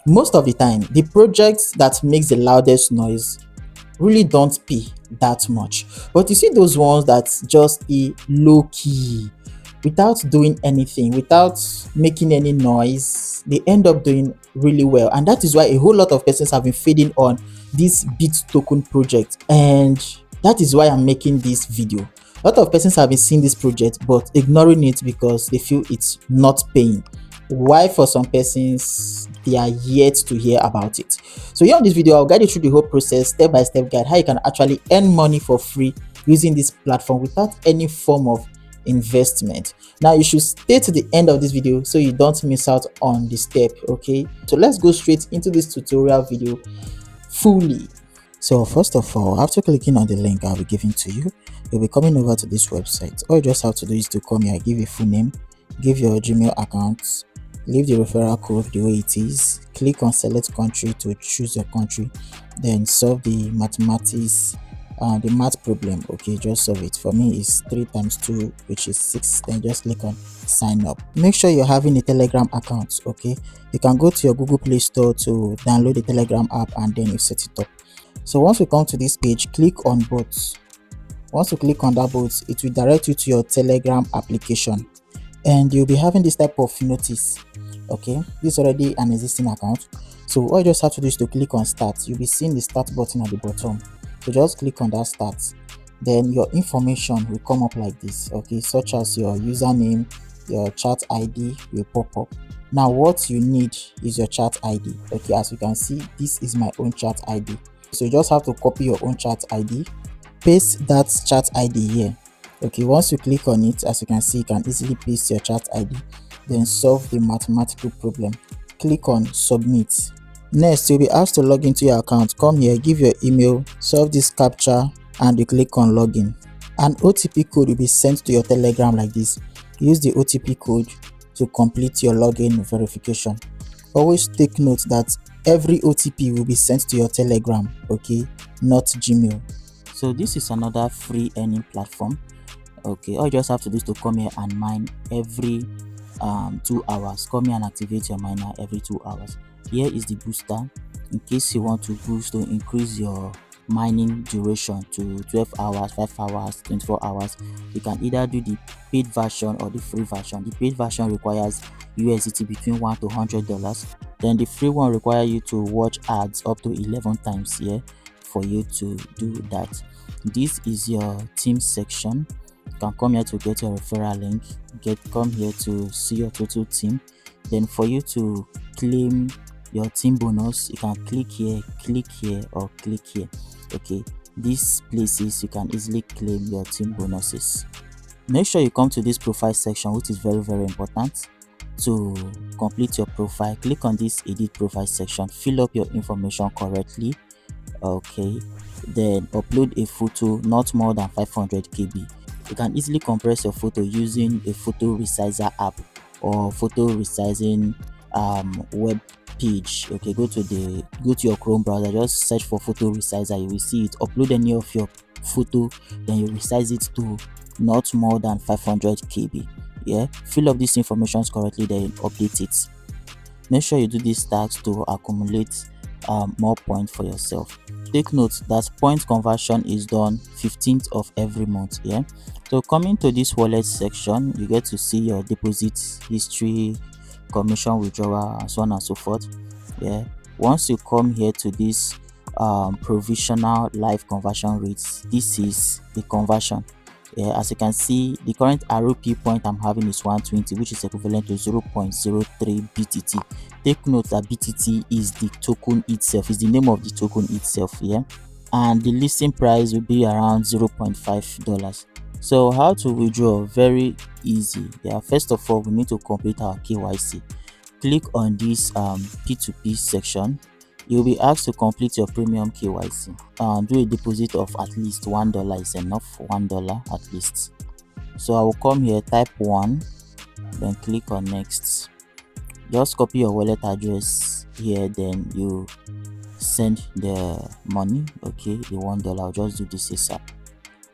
Most of the time, the projects that makes the loudest noise really don't pay that much. But you see those ones that just be low key, without doing anything, without making any noise, they end up doing really well. And that is why a whole lot of persons have been feeding on this Bittoken project. And that is why I'm making this video. A lot of persons have been seeing this project but ignoring it because they feel it's not paying. Why for some persons they are yet to hear about it. So here on this video, I'll guide you through the whole process, step by step guide, how you can actually earn money for free using this platform without any form of investment. Now you should stay to the end of this video so you don't miss out on the step. Okay, so let's go straight into this tutorial video fully. So first of all, after clicking on the link I'll be giving to you, you'll be coming over to this website. All you just have to do is to come here, give a full name, give your Gmail account, leave the referral code the way it is, click on select country to choose your country, then solve the mathematics, the math problem. Okay, just solve it. For me it's 3 times 2, which is 6. Then just click on sign up. Make sure you're having a Telegram account. Okay, you can go to your Google Play Store to download the Telegram app and then you set it up. So once we come to this page, click on bots. Once you click on that bot, it will direct you to your Telegram application and you'll be having this type of notice. Okay, this is already an existing account, so all you just have to do is to click on start. You'll be seeing the start button at the bottom, so just click on that start. Then your information will come up like this, okay, such as your username, your chat ID will pop up. Now what you need is your chat ID. Okay, as you can see, this is my own chat ID, so you just have to copy your own chat ID, paste that chat ID here. Okay, once you click on it, as you can see, you can easily paste your chat ID, then solve the mathematical problem. Click on submit. Next, you'll be asked to log into your account. Come here, give your email, solve this captcha, and you click on login. An OTP code will be sent to your Telegram like this. Use the OTP code to complete your login verification. Always take note that every OTP will be sent to your Telegram, okay, not Gmail. So this is another free earning platform. Okay, all you just have to do is to come here and mine every 2 hours. Come here and activate your miner every 2 hours. Here is the booster in case you want to boost or increase your mining duration to 12 hours, 5 hours, 24 hours. You can either do the paid version or the free version. The paid version requires USDT between $1 to $100. Then the free one requires you to watch ads up to 11 times here for you to do that. This is your team section. You can come here to get your referral link, come here to see your total team. Then for you to claim your team bonus, you can click here, or click here. Okay, these places you can easily claim your team bonuses. Make sure you come to this profile section, which is very important. To complete your profile, click on this edit profile section, fill up your information correctly. Okay, then upload a photo not more than 500 KB. You can easily compress your photo using a photo resizer app or photo resizing web page. Okay, go to your Chrome browser, just search for photo resizer, you will see it. Upload any of your photo, then you resize it to not more than 500 KB. Yeah, fill up these informations correctly, then update it. Make sure you do these tasks to accumulate more points for yourself. Take note that point conversion is done 15th of every month. Yeah, so coming to this wallet section, you get to see your deposit history, commission withdrawal, and so on and so forth. Yeah, once you come here to this provisional live conversion rates, this is the conversion. Yeah, as you can see, the current ROP point I'm having is 120, which is equivalent to 0.03 BTT. Take note that BTT is the token itself, is the name of the token itself. Yeah, and the listing price will be around $0.5. So how to withdraw? Very easy. Yeah, first of all, we need to complete our KYC. Click on this P2P section. You'll be asked to complete your premium KYC. Do a deposit of at least $1 is enough. $1 at least. So I will come here, type 1, then click on next. Just copy your wallet address here, then you send the money. Okay, the $1. I'll just do this ASAP.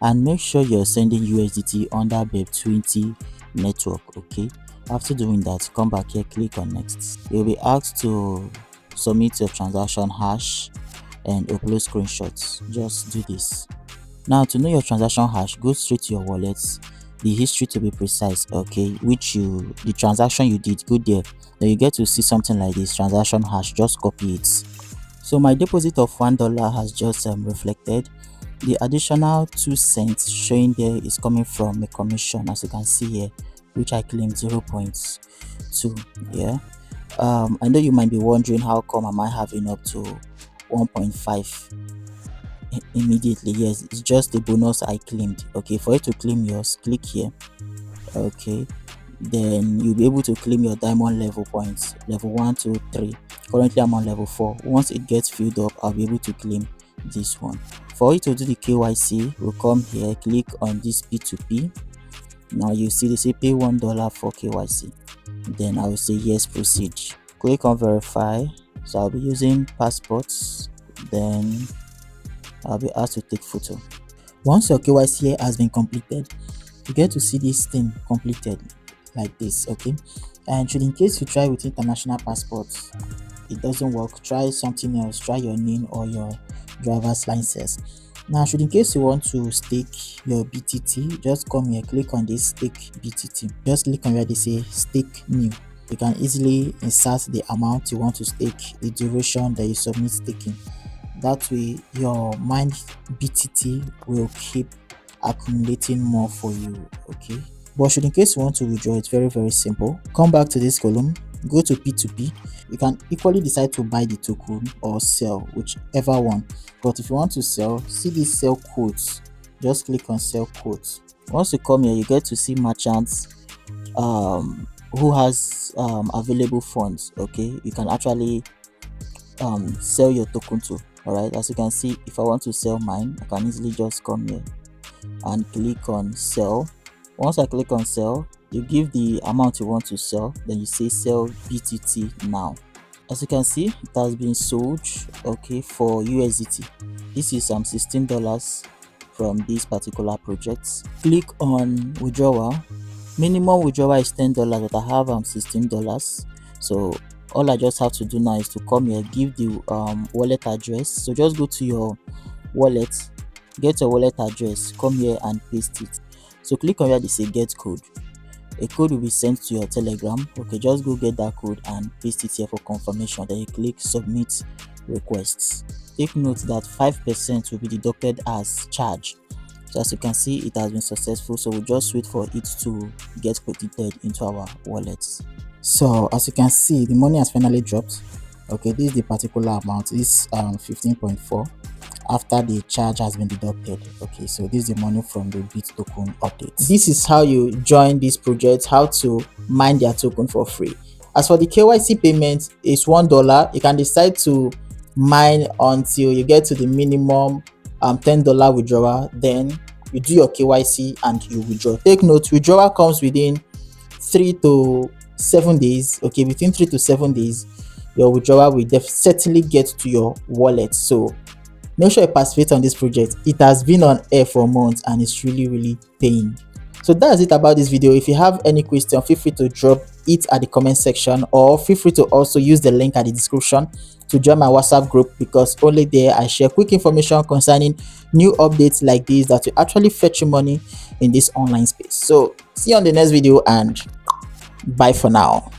And make sure you're sending USDT under BEP20 network. Okay, after doing that, come back here, click on next. You'll be asked to submit your transaction hash and upload screenshots. Just do this. Now, to know your transaction hash, go straight to your wallets, the history to be precise, okay, the transaction you did, go there. Then you get to see something like this, transaction hash, just copy it. So my deposit of $1 has just reflected. The additional 2 cents showing there is coming from a commission, as you can see here, which I claimed 0.2. Yeah. I know you might be wondering how come am I having up to 1.5 immediately. Yes, it's just the bonus I claimed. Okay, for you to claim yours, click here. Okay, then you'll be able to claim your diamond level points, level 1, 2, 3. Currently I'm on level 4. Once it gets filled up, I'll be able to claim this one. For you to do the KYC, we'll come here, click on this P2P. Now you see they say pay $1 for KYC. Then I will say yes, proceed. Click on verify. So I'll be using passports. Then I'll be asked to take photo. Once your KYC has been completed, you get to see this thing completed like this. Okay, and should in case you try with international passports, it doesn't work, try something else, try your name or your driver's license. Now, should in case you want to stake your BTT, just come here, click on this stake BTT. Just click on where they say stake new. You can easily insert the amount you want to stake, the duration that you submit staking. That way your mined BTT will keep accumulating more for you. Okay, but should in case you want to withdraw, it's very simple. Come back to this column, go to P2P. You can equally decide to buy the token or sell, whichever one. But if you want to sell, see these sell quotes, just click on sell quotes. Once you come here, you get to see merchants who has available funds. Okay, you can actually sell your token to. All right, as you can see, if I want to sell mine, I can easily just come here and click on sell. Once I click on sell, you give the amount you want to sell, then you say sell BTT now. As you can see, it has been sold, okay, for USDT. This is $16 from this particular project. Click on withdrawal. Minimum withdrawal is $10, but I have $16. So all I just have to do now is to come here, give the wallet address. So just go to your wallet, get your wallet address, come here and paste it. So click on where they say get code. A code will be sent to your Telegram. Okay, just go get that code and paste it here for confirmation. Then you click submit requests. Take note that 5% will be deducted as charge. So as you can see, it has been successful. So we'll just wait for it to get credited into our wallets. So as you can see, the money has finally dropped. Okay, this is the particular amount. This 15.4 after the charge has been deducted. Okay, so this is the money from the Bittoken update. This is how you join this project, how to mine their token for free. As for the KYC payment, it's $1. You can decide to mine until you get to the minimum $10 withdrawal. Then you do your KYC and you withdraw. Take note, withdrawal comes within 3 to 7 days. Okay, within 3 to 7 days your withdrawal will certainly get to your wallet. So make sure you participate on this project. It has been on air for months and it's really paying. So that's it about this video. If you have any question, feel free to drop it at the comment section, or feel free to also use the link at the description to join my WhatsApp group, because only there I share quick information concerning new updates like this that will actually fetch you money in this online space. So see you on the next video and bye for now.